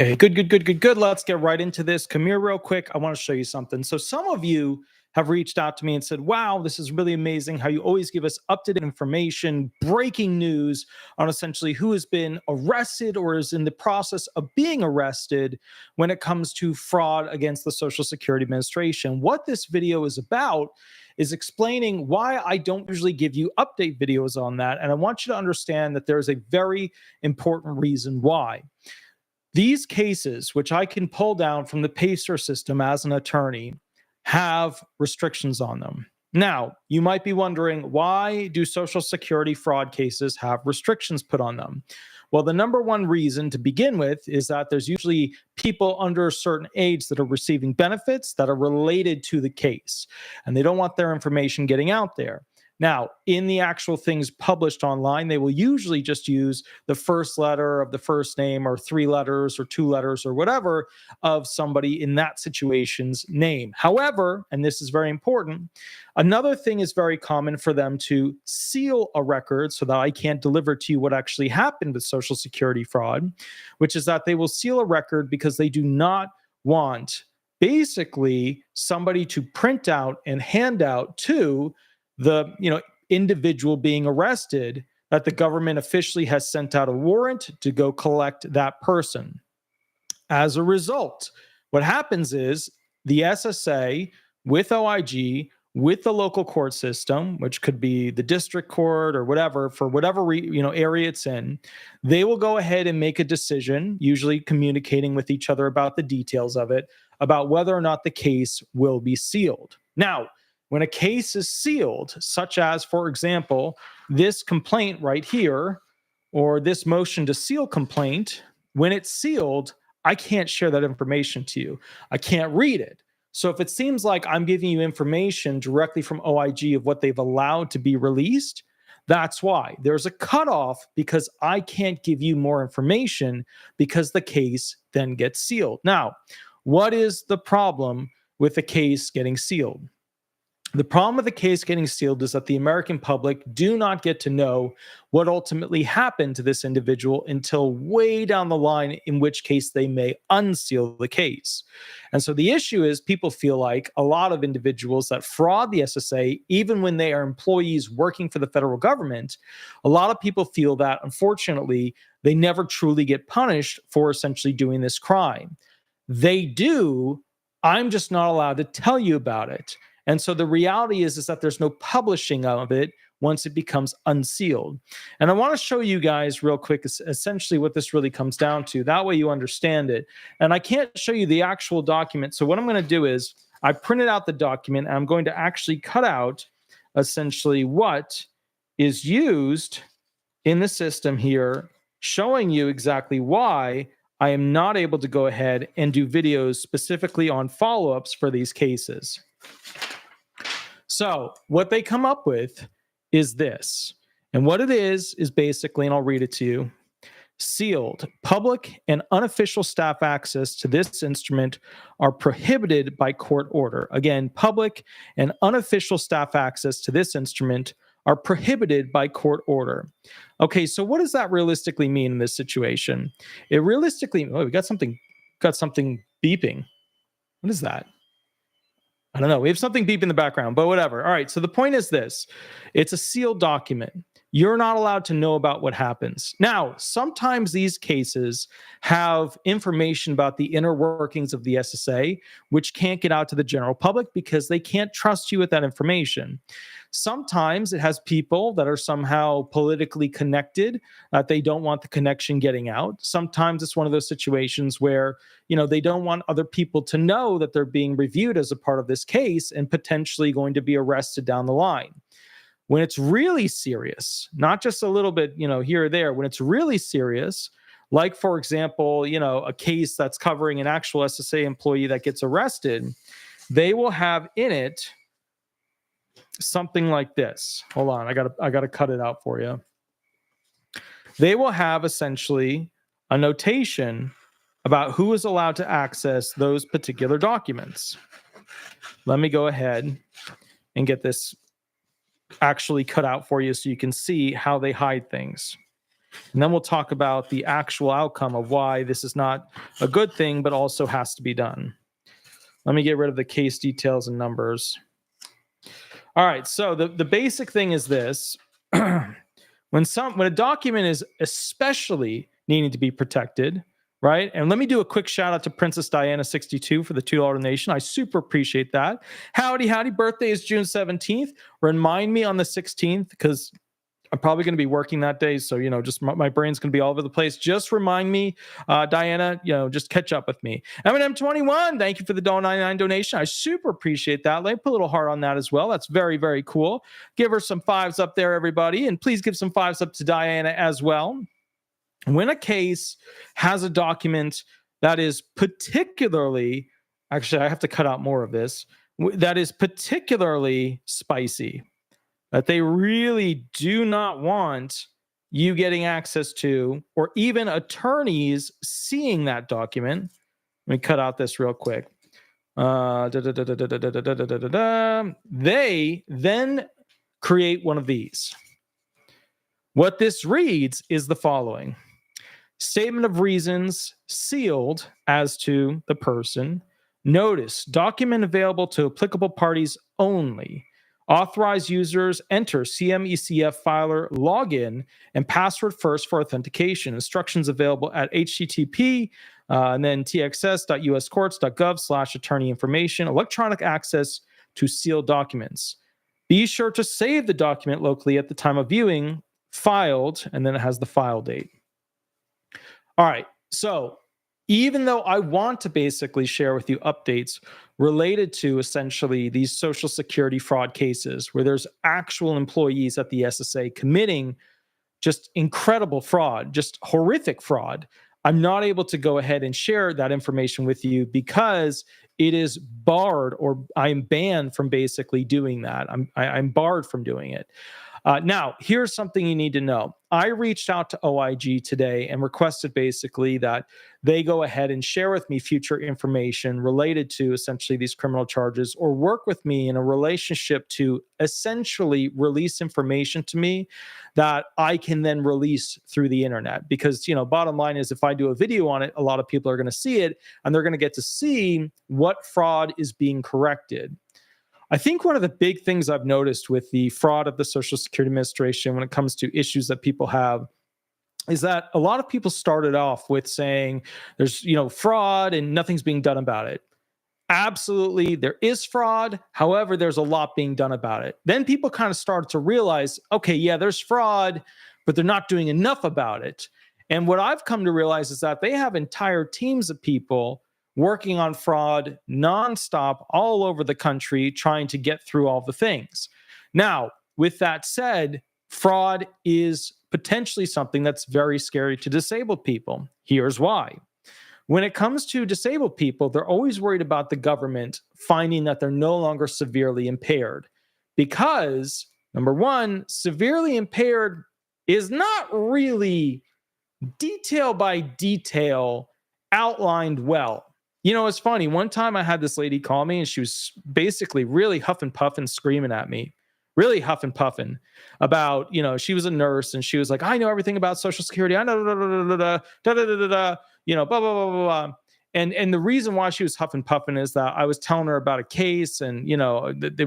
Hey, good. Let's get right into this. Come here real quick. I want to show you something. So some of you have reached out to me and said, wow, this is really amazing how you always give us up-to-date information, breaking news on essentially who has been arrested or is in the process of being arrested when it comes to fraud against the Social Security Administration. What this video is about is explaining why I don't usually give you update videos on that. And I want you to understand that there's a very important reason why. These cases, which I can pull down from the PACER system as an attorney, have restrictions on them. Now, you might be wondering, why do Social Security fraud cases have restrictions put on them? Well, the number one reason to begin with is that there's usually people under a certain age that are receiving benefits that are related to the case, and they don't want their information getting out there. Now, in the actual things published online, they will usually just use the first letter of the first name or 3 letters or 2 letters or whatever of somebody in that situation's name. However, and this is very important, another thing is very common for them to seal a record so that I can't deliver to you what actually happened with Social Security fraud, which is that they will seal a record because they do not want basically somebody to print out and hand out to the individual being arrested that the government officially has sent out a warrant to go collect that person. As a result, what happens is the SSA with OIG, with the local court system, which could be the district court or whatever, for whatever area it's in, they will go ahead and make a decision, usually communicating with each other about the details of it, about whether or not the case will be sealed. Now, when a case is sealed, such as, for example, this complaint right here, or this motion to seal complaint, when it's sealed, I can't share that information to you. I can't read it. So if it seems like I'm giving you information directly from OIG of what they've allowed to be released, that's why. There's a cutoff because I can't give you more information because the case then gets sealed. Now, what is the problem with the case getting sealed? The problem with the case getting sealed is that the American public do not get to know what ultimately happened to this individual until way down the line, in which case they may unseal the case. And so the issue is people feel like a lot of individuals that fraud the SSA, even when they are employees working for the federal government, a lot of people feel that, unfortunately, they never truly get punished for essentially doing this crime. They do. I'm just not allowed to tell you about it. And so the reality is that there's no publishing of it once it becomes unsealed. And I want to show you guys real quick essentially what this really comes down to. That way you understand it. And I can't show you the actual document. So what I'm going to do is I printed out the document, and I'm going to actually cut out essentially what is used in the system here, showing you exactly why I am not able to go ahead and do videos specifically on follow-ups for these cases. So what they come up with is this. And what it is basically, and I'll read it to you, sealed. Public and unofficial staff access to this instrument are prohibited by court order. Again, public and unofficial staff access to this instrument are prohibited by court order. Okay, so what does that realistically mean in this situation? It realistically, we got something beeping. What is that? I don't know. We have something beep in the background, but whatever. All right. So the point is this. It's a sealed document. You're not allowed to know about what happens. Now, sometimes these cases have information about the inner workings of the SSA, which can't get out to the general public because they can't trust you with that information. Sometimes it has people that are somehow politically connected, that they don't want the connection getting out. Sometimes it's one of those situations where, they don't want other people to know that they're being reviewed as a part of this case and potentially going to be arrested down the line. When it's really serious, not just a little bit, here or there, when it's really serious, like, for example, a case that's covering an actual SSA employee that gets arrested, they will have in it something like this. Hold on, I gotta cut it out for you. They will have essentially a notation about who is allowed to access those particular documents. Let me go ahead and get this actually cut out for you so you can see how they hide things. And then we'll talk about the actual outcome of why this is not a good thing, but also has to be done. Let me get rid of the case details and numbers. All right, so the basic thing is this. When a document is especially needing to be protected, right? And let me do a quick shout out to Princess Diana 62 for the $2 donation. I super appreciate that. Howdy. Birthday is June 17th. Remind me on the 16th, because I'm probably going to be working that day. So, just my brain's going to be all over the place. Just remind me, Diana, just catch up with me. M&M21, thank you for the $1.99 donation. I super appreciate that. Let me put a little heart on that as well. That's very, very cool. Give her some fives up there, everybody. And please give some fives up to Diana as well. When a case has a document that is particularly, actually, I have to cut out more of this, that is particularly spicy, that they really do not want you getting access to, or even attorneys seeing that document. Let me cut out this real quick. They then create one of these. What this reads is the following: statement of reasons sealed as to the person. Notice, document available to applicable parties only. Authorized users enter CMECF filer login and password first for authentication. Instructions available at http and then txs.uscourts.gov/attorney information. Electronic access to sealed documents. Be sure to save the document locally at the time of viewing. Filed, and then it has the file date. All right, so even though I want to basically share with you updates related to essentially these Social Security fraud cases where there's actual employees at the SSA committing just incredible fraud, just horrific fraud, I'm not able to go ahead and share that information with you because it is barred, or I'm banned from basically doing that. I'm barred from doing it. Now, here's something you need to know. I reached out to OIG today and requested basically that they go ahead and share with me future information related to essentially these criminal charges, or work with me in a relationship to essentially release information to me that I can then release through the internet. Because, bottom line is, if I do a video on it, a lot of people are going to see it, and they're going to get to see what fraud is being corrected. I think one of the big things I've noticed with the fraud of the Social Security Administration when it comes to issues that people have is that a lot of people started off with saying there's, fraud and nothing's being done about it. Absolutely, there is fraud. However, there's a lot being done about it. Then people kind of started to realize, okay, yeah, there's fraud, but they're not doing enough about it. And what I've come to realize is that they have entire teams of people working on fraud nonstop all over the country, trying to get through all the things. Now, with that said, fraud is potentially something that's very scary to disabled people. Here's why. When it comes to disabled people, they're always worried about the government finding that they're no longer severely impaired. Because, number one, severely impaired is not really detail by detail outlined well. It's funny. One time I had this lady call me and she was basically really huff and puff and screaming at me, really huff and puffing about, she was a nurse and she was like, I know everything about Social Security. I know, blah, blah, blah, blah. And the reason why she was huff and puffing is that I was telling her about a case, and,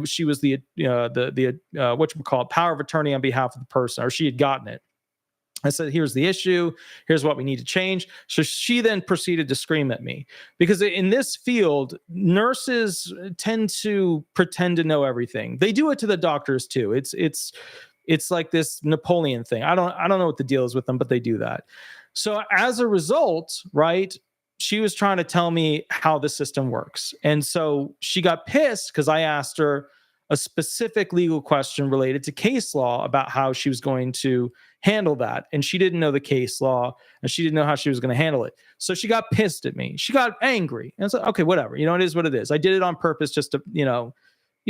she was the whatchamacallit, power of attorney on behalf of the person, or she had gotten it. I said, here's the issue. Here's what we need to change. So she then proceeded to scream at me, because in this field, nurses tend to pretend to know everything. They do it to the doctors too. It's like this Napoleon thing. I don't know what the deal is with them, but they do that. So as a result, right, she was trying to tell me how the system works. And so she got pissed because I asked her a specific legal question related to case law about how she was going to handle that. And she didn't know the case law, and she didn't know how she was going to handle it. So she got pissed at me. She got angry. And I said, okay, whatever. It is what it is. I did it on purpose just to,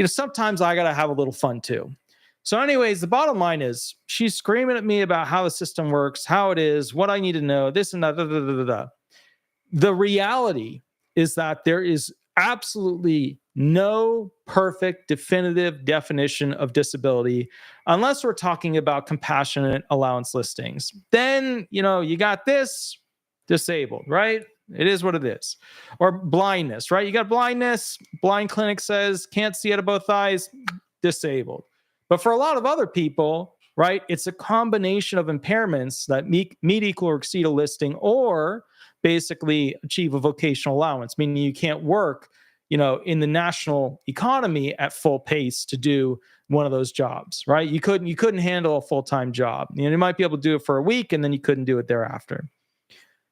sometimes I got to have a little fun too. So anyways, the bottom line is she's screaming at me about how the system works, how it is, what I need to know, this and that, da, da, da, da, da. The reality is that there is absolutely no perfect definitive definition of disability unless we're talking about compassionate allowance listings. Then, you got this disabled, right? It is what it is. Or blindness, right? You got blindness, blind clinic says can't see out of both eyes, disabled. But for a lot of other people, right, it's a combination of impairments that meet equal or exceed a listing, or basically achieve a vocational allowance, meaning you can't work, in the national economy at full pace to do one of those jobs, right? You couldn't handle a full-time job. You might be able to do it for a week and then you couldn't do it thereafter.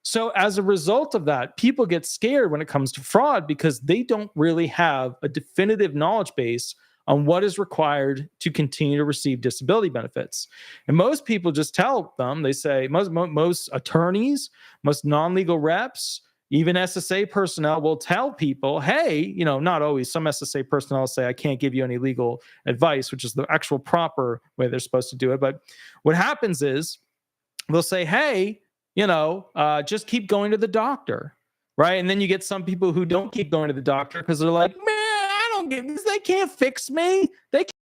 So as a result of that, people get scared when it comes to fraud because they don't really have a definitive knowledge base on what is required to continue to receive disability benefits. And most people just tell them, they say, most attorneys, most non-legal reps, even SSA personnel will tell people, hey, not always. Some SSA personnel say, I can't give you any legal advice, which is the actual proper way they're supposed to do it. But what happens is they'll say, hey, just keep going to the doctor, right? And then you get some people who don't keep going to the doctor because they're like, man, I don't get this. They can't fix me. They